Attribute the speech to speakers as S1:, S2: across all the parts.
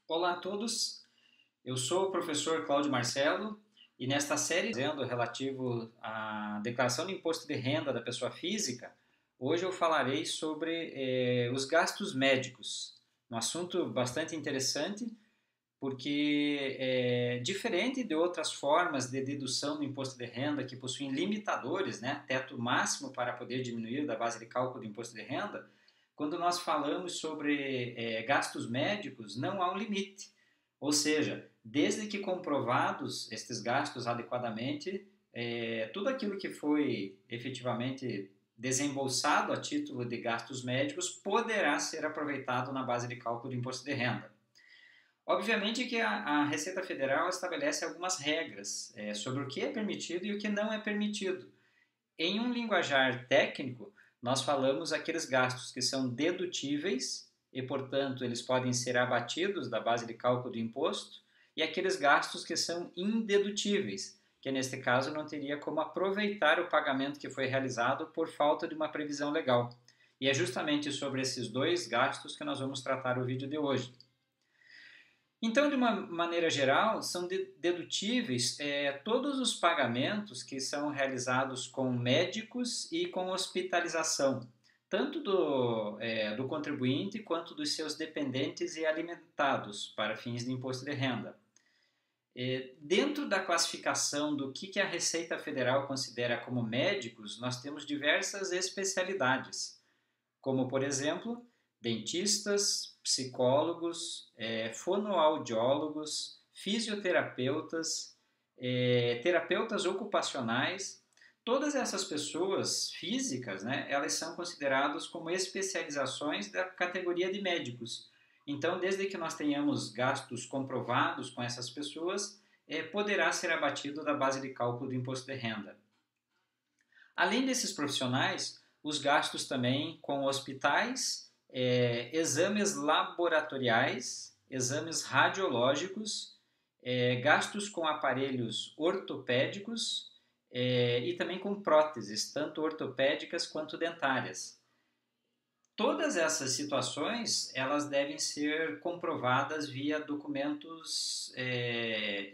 S1: Olá a todos, eu sou o professor Cláudio Marcelo e nesta série relativo à declaração de imposto de renda da pessoa física, hoje eu falarei sobre os gastos médicos, um assunto bastante interessante porque diferente de outras formas de dedução do imposto de renda que possuem limitadores, né, teto máximo para poder diminuir da base de cálculo do imposto de renda, quando nós falamos sobre gastos médicos, não há um limite. Ou seja, desde que comprovados estes gastos adequadamente, tudo aquilo que foi efetivamente desembolsado a título de gastos médicos poderá ser aproveitado na base de cálculo do imposto de renda. Obviamente que a Receita Federal estabelece algumas regras sobre o que é permitido e o que não é permitido. Em um linguajar técnico, nós falamos aqueles gastos que são dedutíveis e, portanto, eles podem ser abatidos da base de cálculo do imposto, e aqueles gastos que são indedutíveis, que neste caso não teria como aproveitar o pagamento que foi realizado por falta de uma previsão legal. E é justamente sobre esses dois gastos que nós vamos tratar o vídeo de hoje. Então, de uma maneira geral, são dedutíveis todos os pagamentos que são realizados com médicos e com hospitalização, tanto do contribuinte quanto dos seus dependentes e alimentados para fins de imposto de renda. Dentro da classificação do que a Receita Federal considera como médicos, nós temos diversas especialidades, como, por exemplo, dentistas, psicólogos, fonoaudiólogos, fisioterapeutas, terapeutas ocupacionais. Todas essas pessoas físicas, né, elas são consideradas como especializações da categoria de médicos. Então, desde que nós tenhamos gastos comprovados com essas pessoas, poderá ser abatido da base de cálculo do imposto de renda. Além desses profissionais, os gastos também com hospitais, exames laboratoriais, exames radiológicos, gastos com aparelhos ortopédicos e também com próteses, tanto ortopédicas quanto dentárias. Todas essas situações, elas devem ser comprovadas via documentos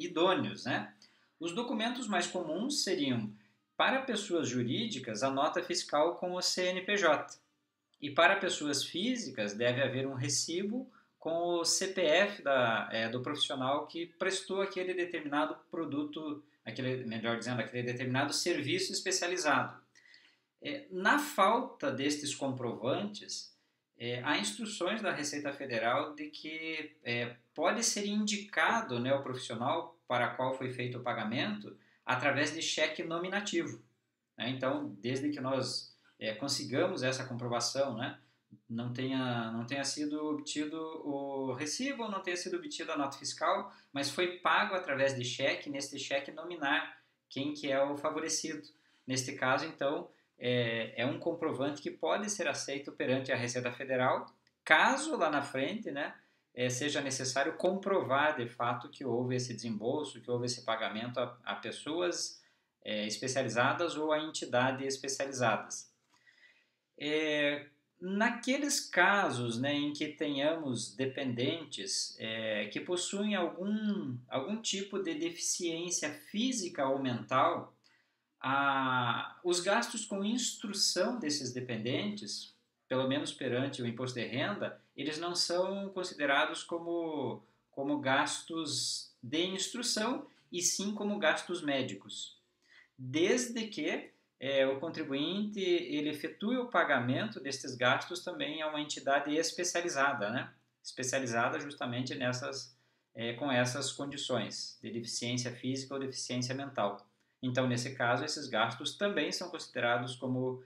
S1: idôneos, né? Os documentos mais comuns seriam, para pessoas jurídicas, a nota fiscal com o CNPJ. E para pessoas físicas, deve haver um recibo com o CPF do profissional que prestou aquele determinado produto, melhor dizendo, aquele determinado serviço especializado. Na falta destes comprovantes, há instruções da Receita Federal de que pode ser indicado, né, o profissional para qual foi feito o pagamento através de cheque nominativo. Né? Então, desde que nós consigamos essa comprovação, né, não tenha sido obtido o recibo, não tenha sido obtida a nota fiscal, mas foi pago através de cheque, neste cheque nominar quem que é o favorecido. Neste caso, então, é um comprovante que pode ser aceito perante a Receita Federal, caso lá na frente, né, seja necessário comprovar de fato que houve esse desembolso, que houve esse pagamento a pessoas especializadas ou a entidades especializadas. Naqueles casos, né, em que tenhamos dependentes que possuem algum tipo de deficiência física ou mental, os gastos com instrução desses dependentes, pelo menos perante o imposto de renda, eles não são considerados como gastos de instrução, e sim como gastos médicos. Desde que o contribuinte ele efetue o pagamento destes gastos também a uma entidade especializada, né? Especializada justamente com essas condições de deficiência física ou deficiência mental. Então, nesse caso, esses gastos também são considerados como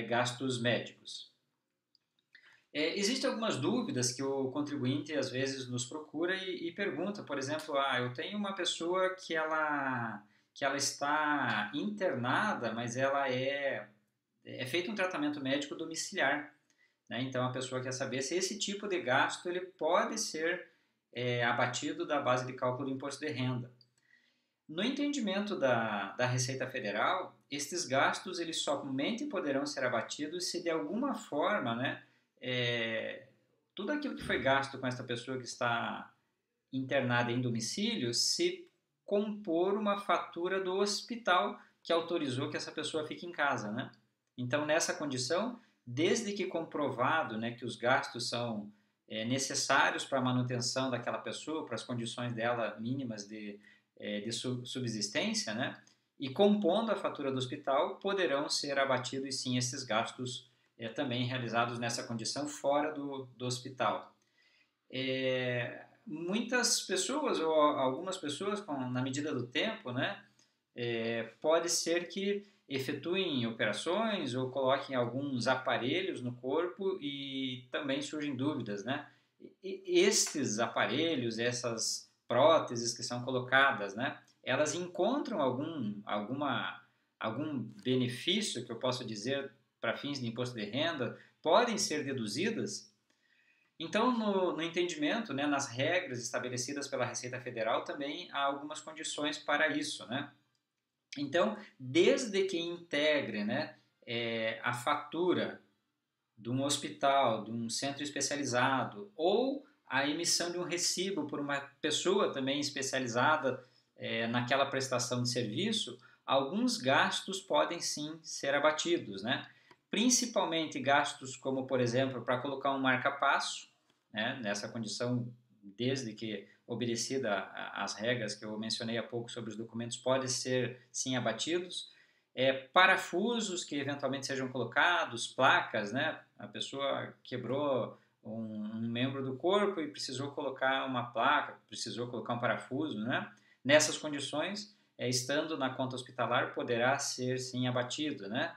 S1: gastos médicos. Existem algumas dúvidas que o contribuinte às vezes nos procura e pergunta, por exemplo, eu tenho uma pessoa que ela está internada, mas ela é feito um tratamento médico domiciliar. Né? Então, a pessoa quer saber se esse tipo de gasto ele pode ser abatido da base de cálculo do imposto de renda. No entendimento da Receita Federal, estes gastos eles somente poderão ser abatidos se de alguma forma, né, tudo aquilo que foi gasto com essa pessoa que está internada em domicílio se compor uma fatura do hospital que autorizou que essa pessoa fique em casa, né? Então, nessa condição, desde que comprovado, né, que os gastos são necessários para a manutenção daquela pessoa, para as condições dela mínimas de subsistência, né, e compondo a fatura do hospital, poderão ser abatidos sim esses gastos também realizados nessa condição fora do hospital. Muitas pessoas, ou algumas pessoas, na medida do tempo, né, pode ser que efetuem operações ou coloquem alguns aparelhos no corpo e também surgem dúvidas, né? Estes aparelhos, essas próteses que são colocadas, né? Elas encontram algum benefício que eu posso dizer para fins de imposto de renda, podem ser deduzidas. Então, no entendimento, né, nas regras estabelecidas pela Receita Federal, também há algumas condições para isso, né? Então, desde que integre, né, a fatura de um hospital, de um centro especializado, ou a emissão de um recibo por uma pessoa também especializada naquela prestação de serviço, alguns gastos podem sim ser abatidos, né? Principalmente gastos como, por exemplo, para colocar um marca-passo, né, nessa condição, desde que obedecida as regras que eu mencionei há pouco sobre os documentos, podem ser sim abatidos. Parafusos que eventualmente sejam colocados, placas, né? A pessoa quebrou um membro do corpo e precisou colocar uma placa, precisou colocar um parafuso, né? Nessas condições, estando na conta hospitalar, poderá ser sim abatido, né?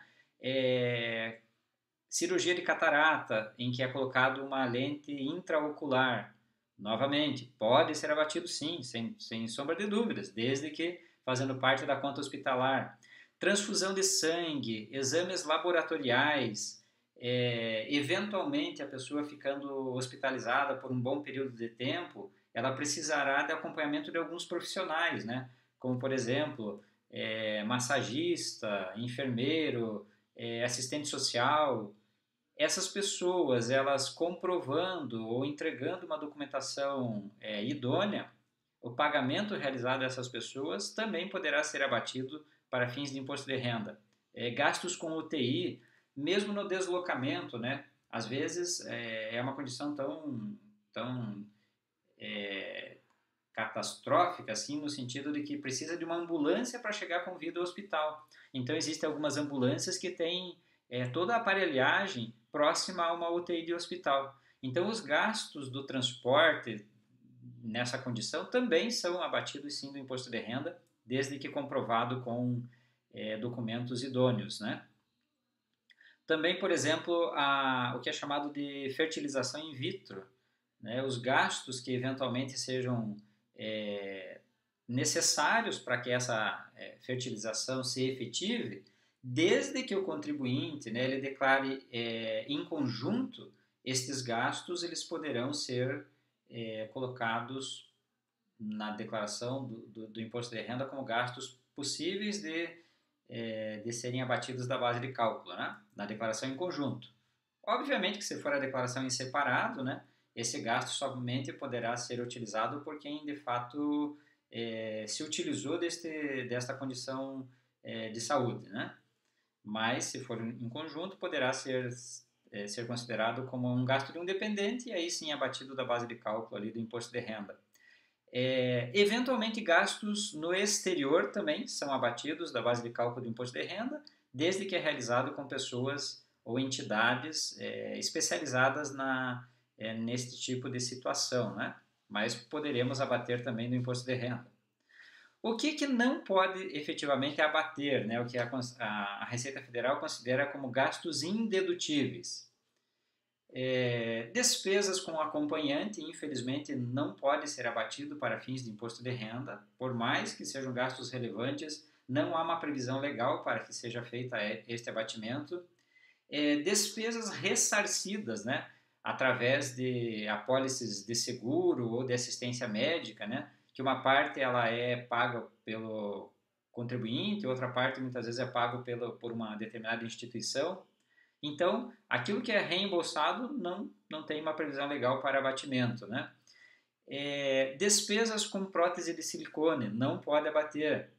S1: Cirurgia de catarata, em que é colocado uma lente intraocular, novamente, pode ser abatido sim, sem sombra de dúvidas, desde que fazendo parte da conta hospitalar. Transfusão de sangue, exames laboratoriais, eventualmente a pessoa ficando hospitalizada por um bom período de tempo, ela precisará de acompanhamento de alguns profissionais, né? Como, por exemplo, massagista, enfermeiro, assistente social. Essas pessoas, elas comprovando ou entregando uma documentação idônea, o pagamento realizado a essas pessoas também poderá ser abatido para fins de imposto de renda. Gastos com UTI, mesmo no deslocamento, né? Às vezes é uma condição tão catastrófica, assim, no sentido de que precisa de uma ambulância para chegar com vida ao hospital. Então, existem algumas ambulâncias que têm toda a aparelhagem próxima a uma UTI de hospital. Então, os gastos do transporte nessa condição também são abatidos, sim, do imposto de renda, desde que comprovado com documentos idôneos, né? Também, por exemplo, o que é chamado de fertilização in vitro, né? Os gastos que eventualmente sejam necessários para que essa fertilização se efetive, desde que o contribuinte, né, ele declare em conjunto estes gastos, eles poderão ser colocados na declaração do imposto de renda como gastos possíveis de serem abatidos da base de cálculo, né, na declaração em conjunto. Obviamente que se for a declaração em separado, né, esse gasto somente poderá ser utilizado por quem de fato se utilizou desta condição de saúde, né? Mas se for em conjunto poderá ser considerado como um gasto de um dependente e aí sim abatido da base de cálculo ali do imposto de renda. Eventualmente gastos no exterior também são abatidos da base de cálculo do imposto de renda, desde que é realizado com pessoas ou entidades especializadas neste tipo de situação, né? Mas poderemos abater também do imposto de renda. O que não pode efetivamente abater, né? O que a Receita Federal considera como gastos indedutíveis. Despesas com acompanhante, infelizmente, não pode ser abatido para fins de imposto de renda, por mais que sejam gastos relevantes, não há uma previsão legal para que seja feita este abatimento. Despesas ressarcidas, né, através de apólices de seguro ou de assistência médica, né, que uma parte ela é paga pelo contribuinte, outra parte muitas vezes é pago por uma determinada instituição. Então, aquilo que é reembolsado não tem uma previsão legal para abatimento, né? Despesas com prótese de silicone, não pode abater,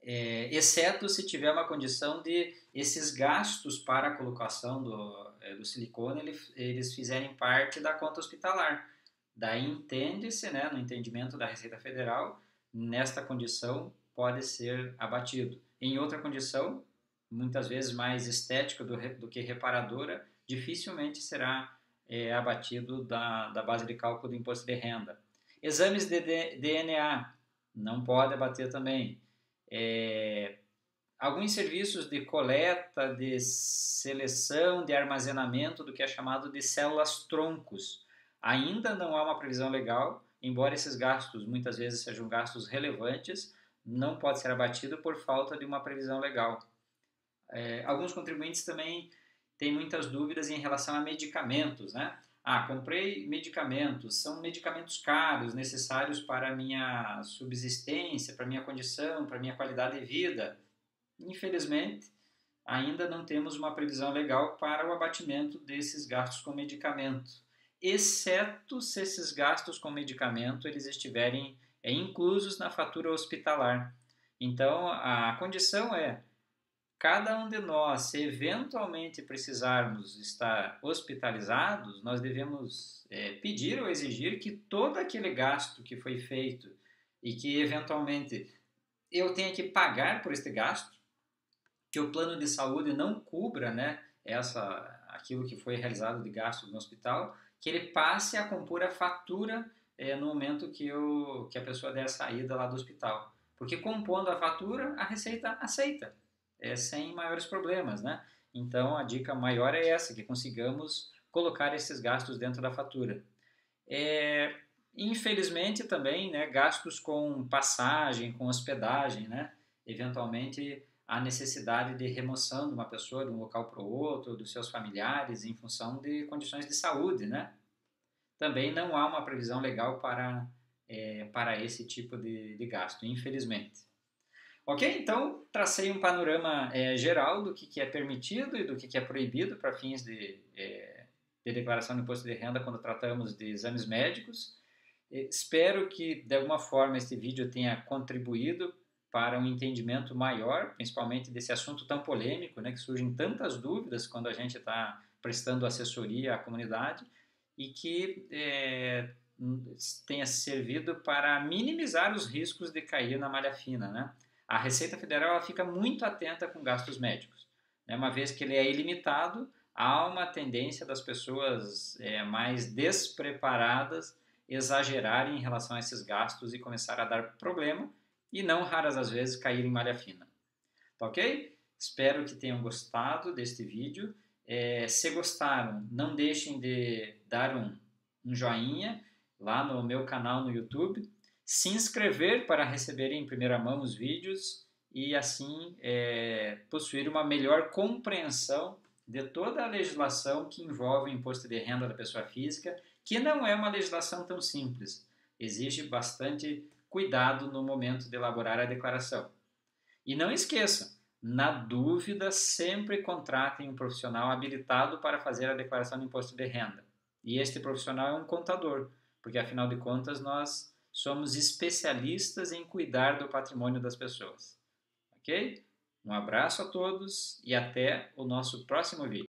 S1: exceto se tiver uma condição de esses gastos para a colocação do silicone, eles fizerem parte da conta hospitalar. Daí entende-se, né, no entendimento da Receita Federal, nesta condição pode ser abatido. Em outra condição, muitas vezes mais estética do que reparadora, dificilmente será abatido da base de cálculo do imposto de renda. Exames de DNA, não pode abater também. Alguns serviços de coleta, de seleção, de armazenamento do que é chamado de células-troncos. Ainda não há uma previsão legal, embora esses gastos muitas vezes sejam gastos relevantes, não pode ser abatido por falta de uma previsão legal. Alguns contribuintes também têm muitas dúvidas em relação a medicamentos, né? Comprei medicamentos, são medicamentos caros, necessários para a minha subsistência, para a minha condição, para a minha qualidade de vida. Infelizmente, ainda não temos uma previsão legal para o abatimento desses gastos com medicamento, exceto se esses gastos com medicamento eles estiverem inclusos na fatura hospitalar. Então, a condição é cada um de nós, se eventualmente precisarmos estar hospitalizados, nós devemos pedir ou exigir que todo aquele gasto que foi feito e que eventualmente eu tenha que pagar por este gasto, que o plano de saúde não cubra, né, aquilo que foi realizado de gasto no hospital, que ele passe a compor a fatura no momento que a pessoa der a saída lá do hospital. Porque compondo a fatura, a Receita aceita, sem maiores problemas, né? Então, a dica maior é essa, que consigamos colocar esses gastos dentro da fatura. Infelizmente também, né, gastos com passagem, com hospedagem, né? Eventualmente a necessidade de remoção de uma pessoa de um local para o outro, dos seus familiares, em função de condições de saúde, né? Também não há uma previsão legal para esse tipo de gasto, infelizmente. Ok? Então, tracei um panorama geral do que é permitido e do que é proibido para fins de declaração de imposto de renda quando tratamos de exames médicos. Espero que, de alguma forma, este vídeo tenha contribuído para um entendimento maior, principalmente desse assunto tão polêmico, né, que surgem tantas dúvidas quando a gente está prestando assessoria à comunidade, e que tenha servido para minimizar os riscos de cair na malha fina, né? A Receita Federal ela fica muito atenta com gastos médicos, né? Uma vez que ele é ilimitado, há uma tendência das pessoas mais despreparadas exagerarem em relação a esses gastos e começar a dar problema, e não raras às vezes cair em malha fina. Tá ok? Espero que tenham gostado deste vídeo. Se gostaram, não deixem de dar um joinha lá no meu canal no YouTube, se inscrever para receber em primeira mão os vídeos e assim possuir uma melhor compreensão de toda a legislação que envolve o imposto de renda da pessoa física, que não é uma legislação tão simples. Exige bastante cuidado no momento de elaborar a declaração. E não esqueçam, na dúvida, sempre contratem um profissional habilitado para fazer a declaração de imposto de renda. E este profissional é um contador, porque afinal de contas nós somos especialistas em cuidar do patrimônio das pessoas. Ok? Um abraço a todos e até o nosso próximo vídeo.